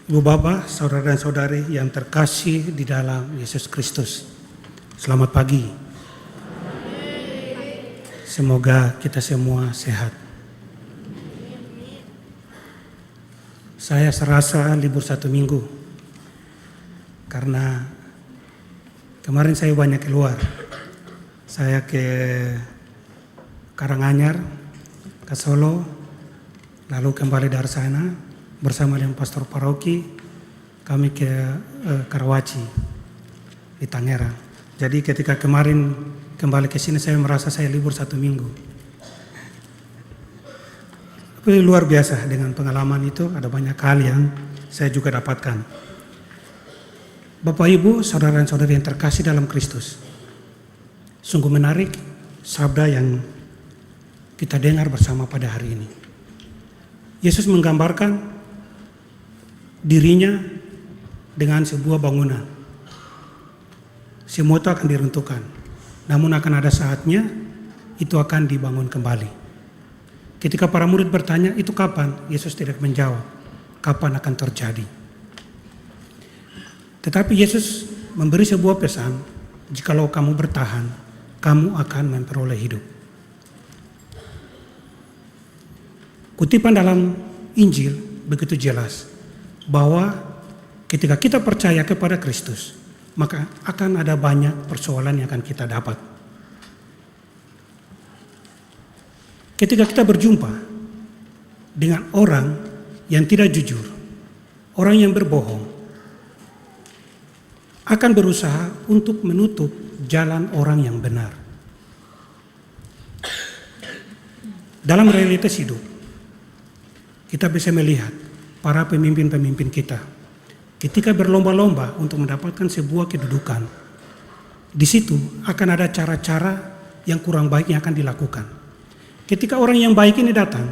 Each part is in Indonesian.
Ibu Bapak, saudara dan saudari yang terkasih di dalam Yesus Kristus. Selamat pagi. Semoga kita semua sehat. Saya serasa libur 1 minggu. Karena kemarin saya banyak keluar. Saya ke Karanganyar, ke Solo, lalu kembali dari sana bersama dengan pastor paroki. Kami ke Karawaci di Tangerang. Jadi ketika kemarin kembali ke sini saya merasa saya libur 1 minggu. Tapi luar biasa dengan pengalaman itu, ada banyak hal yang saya juga dapatkan. Bapak Ibu, saudara dan saudari yang terkasih dalam Kristus. Sungguh menarik sabda yang kita dengar bersama pada hari ini. Yesus menggambarkan dirinya dengan sebuah bangunan. Semua itu akan diruntuhkan, namun akan ada saatnya itu akan dibangun kembali. Ketika para murid bertanya, itu kapan? Yesus tidak menjawab, kapan akan terjadi. Tetapi Yesus memberi sebuah pesan, jikalau kamu bertahan, kamu akan memperoleh hidup. Kutipan dalam Injil begitu jelas, bahwa ketika kita percaya kepada Kristus, maka akan ada banyak persoalan yang akan kita dapat. Ketika kita berjumpa dengan orang yang tidak jujur, orang yang berbohong, akan berusaha untuk menutup jalan orang yang benar. Dalam realitas hidup, kita bisa melihat para pemimpin-pemimpin kita, ketika berlomba-lomba untuk mendapatkan sebuah kedudukan, di situ akan ada cara-cara yang kurang baik yang akan dilakukan. Ketika orang yang baik ini datang,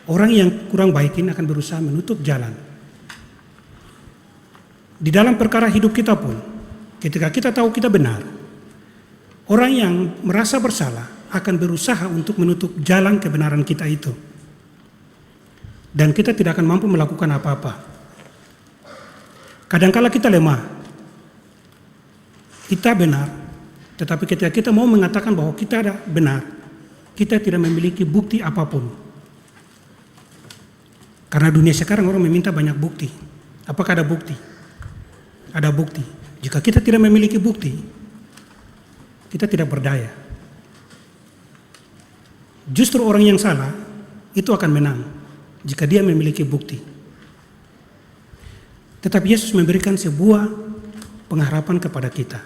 orang yang kurang baik ini akan berusaha menutup jalan. Di dalam perkara hidup kita pun, ketika kita tahu kita benar, orang yang merasa bersalah akan berusaha untuk menutup jalan kebenaran kita itu. Dan kita tidak akan mampu melakukan apa-apa. Kadangkala kita lemah. Kita benar, tetapi ketika kita mau mengatakan bahwa kita ada benar, kita tidak memiliki bukti apapun. Karena dunia sekarang orang meminta banyak bukti. Apakah ada bukti? Ada bukti. Jika kita tidak memiliki bukti, kita tidak berdaya. Justru orang yang salah itu akan menang jika dia memiliki bukti. Tetapi Yesus memberikan sebuah pengharapan kepada kita.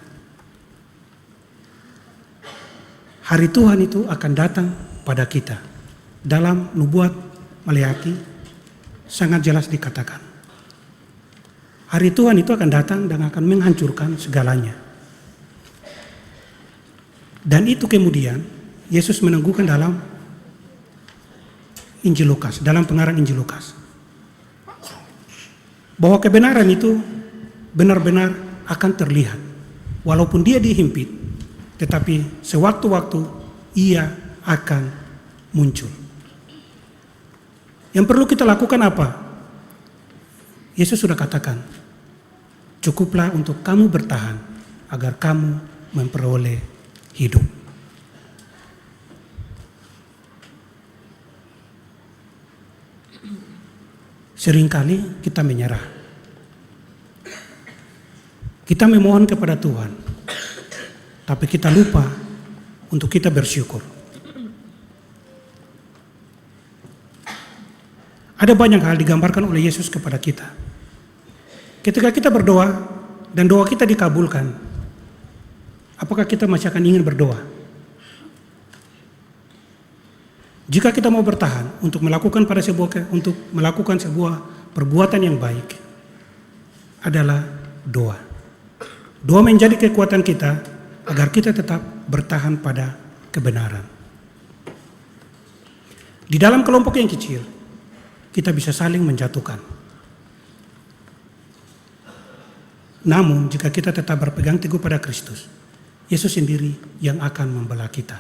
Hari Tuhan itu akan datang pada kita. Dalam nubuat Maleakhi sangat jelas dikatakan. Hari Tuhan itu akan datang dan akan menghancurkan segalanya. Dan itu kemudian Yesus meneguhkan dalam Injil Lukas, dalam pengarang Injil Lukas, bahwa kebenaran itu benar-benar akan terlihat. Walaupun dia dihimpit, tetapi sewaktu-waktu ia akan muncul. Yang perlu kita lakukan apa? Yesus sudah katakan, cukuplah untuk kamu bertahan agar kamu memperoleh hidup. Seringkali kita menyerah. Kita memohon kepada Tuhan, tapi kita lupa untuk kita bersyukur. Ada banyak hal digambarkan oleh Yesus kepada kita. Ketika kita berdoa dan doa kita dikabulkan, apakah kita masih akan ingin berdoa? Jika kita mau bertahan untuk melakukan sebuah perbuatan yang baik, adalah doa. Doa menjadi kekuatan kita agar kita tetap bertahan pada kebenaran. Di dalam kelompok yang kecil, kita bisa saling menjatuhkan. Namun jika kita tetap berpegang teguh pada Kristus, Yesus sendiri yang akan membela kita.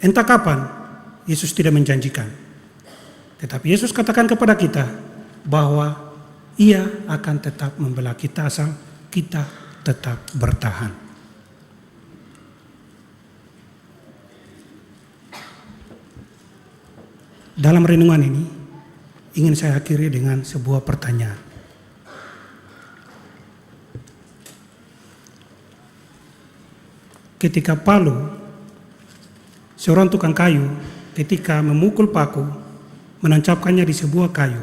Entah kapan Yesus tidak menjanjikan, tetapi Yesus katakan kepada kita bahwa Ia akan tetap membela kita asal kita tetap bertahan. Dalam renungan ini, ingin saya akhiri dengan sebuah pertanyaan. Ketika palu, seorang tukang kayu, ketika memukul paku, menancapkannya di sebuah kayu,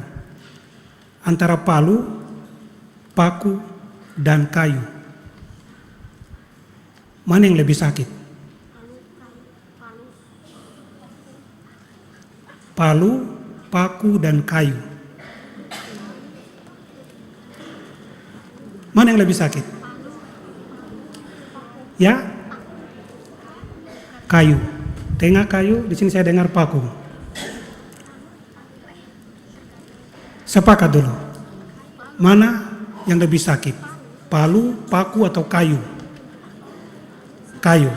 antara palu, paku, dan kayu, mana yang lebih sakit? Palu, paku, dan kayu. Mana yang lebih sakit? Ya? Kayu. Tengah kayu, di sini saya dengar paku. Sepakat dulu. Mana yang lebih sakit? Palu, paku, atau kayu? Kayu.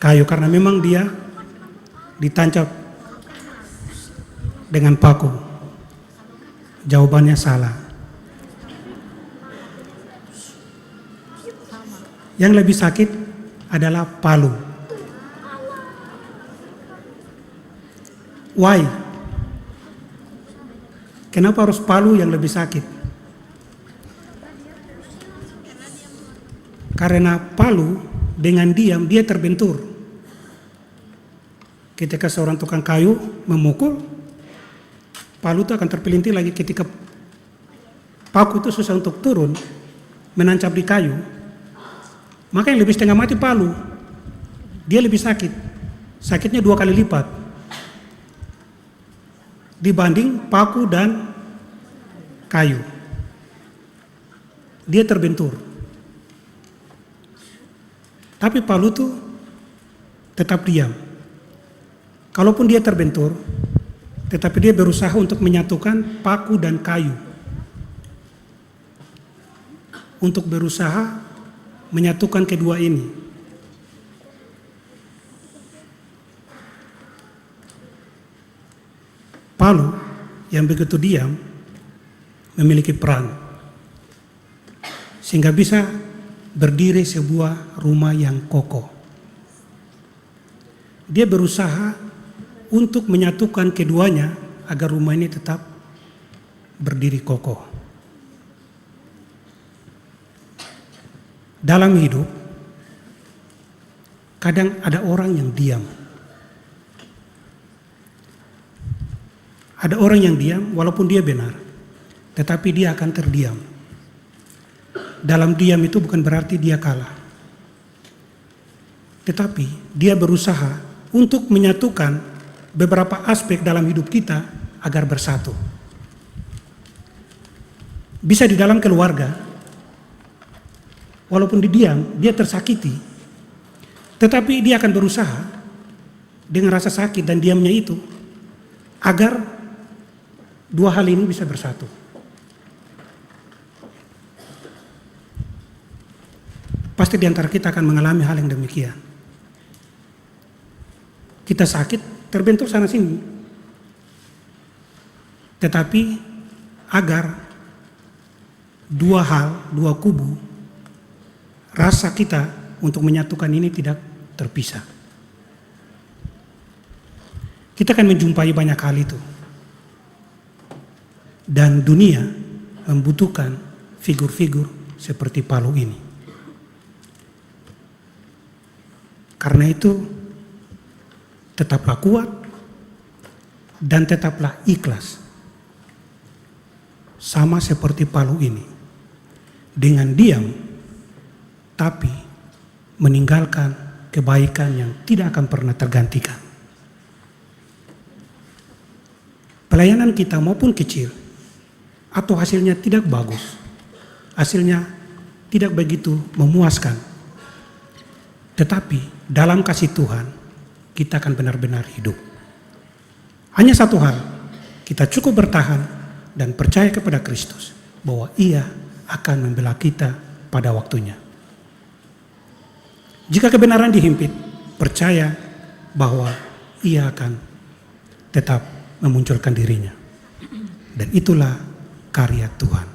Kayu karena memang dia ditancap dengan paku. Jawabannya salah. Yang lebih sakit adalah palu. Why? Kenapa harus palu yang lebih sakit? Karena palu dengan diam dia terbentur. Ketika seorang tukang kayu memukul, palu itu akan terpelintir lagi. Ketika paku itu susah untuk turun, menancap di kayu, maka yang lebih setengah mati palu. Dia lebih sakit. Sakitnya 2 kali lipat dibanding paku dan kayu. Dia terbentur. Tapi palu itu tetap diam. Kalaupun dia terbentur, tetapi dia berusaha untuk menyatukan paku dan kayu. Untuk berusaha menyatukan kedua ini. Palu yang begitu diam memiliki peran sehingga bisa berdiri sebuah rumah yang kokoh. Dia berusaha untuk menyatukan keduanya agar rumah ini tetap berdiri kokoh. Dalam hidup, kadang ada orang yang diam. Ada orang yang diam walaupun dia benar, tetapi dia akan terdiam. Dalam diam itu bukan berarti dia kalah. Tetapi dia berusaha untuk menyatukan beberapa aspek dalam hidup kita agar bersatu. Bisa di dalam keluarga, walaupun diam, dia tersakiti, tetapi dia akan berusaha dengan rasa sakit dan diamnya itu agar dua hal ini bisa bersatu. Pasti di antara kita akan mengalami hal yang demikian. Kita sakit, terbentur sana sini. Tetapi agar dua hal, dua kubu, rasa kita untuk menyatukan ini tidak terpisah. Kita akan menjumpai banyak hal itu. Dan dunia membutuhkan figur-figur seperti Palu ini. Karena itu, tetaplah kuat dan tetaplah ikhlas. Sama seperti Palu ini. Dengan diam, tapi meninggalkan kebaikan yang tidak akan pernah tergantikan. Pelayanan kita maupun kecil, atau hasilnya tidak bagus, hasilnya tidak begitu memuaskan, tetapi dalam kasih Tuhan kita akan benar-benar hidup. Hanya satu hal, kita cukup bertahan dan percaya kepada Kristus bahwa Ia akan membela kita pada waktunya. Jika kebenaran dihimpit, percaya bahwa Ia akan tetap memunculkan dirinya. Dan itulah karya Tuhan.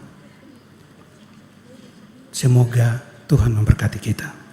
Semoga Tuhan memberkati kita.